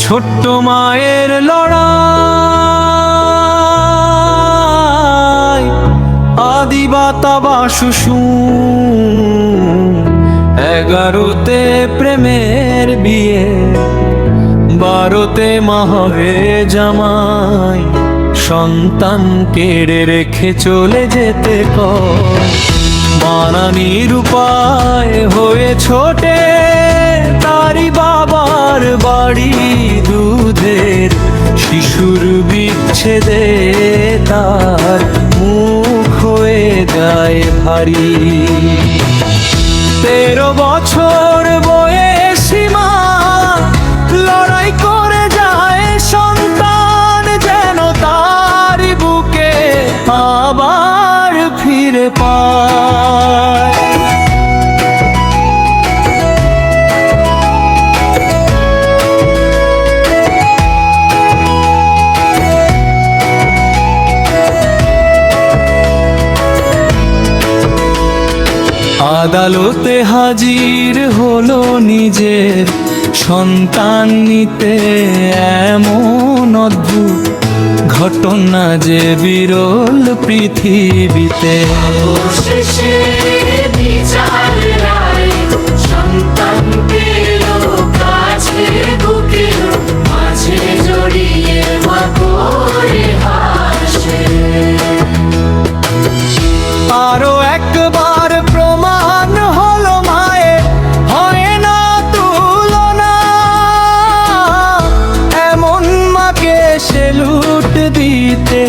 ছোট্ট মায়ের লড়াই, আদিবাতা বা শুশু, 11তে প্রেমের বিয়ে, 12তে মা হয়ে জামাই, সন্তান কেড়ে রেখে চলে যেতে কয়। মানানির উপায় হয়ে ছোটে তারি বাবার বাড়ি, দুধের শিশুর বিচ্ছেদে তার মুখ হয়ে যায় ভারী। 13 বছর বয়সী মা লড়াই করে যায় সন্তান যেন তার বুকে আবার ফিরে পায়। আদালতে হাজির হলো নিজের সন্তান নিতে, এমন অদ্ভুত ঘটনা যে বিরল পৃথিবীতে। অবশেষে বিচার রায়, সন্তান পেল কাছে, বুকের মাঝে জড়িয়ে মা করে হাসে। আরো একবার প্রমাণ হলো মায়ের হয় না তুলনা, এমন মাকে সেলুট দিতে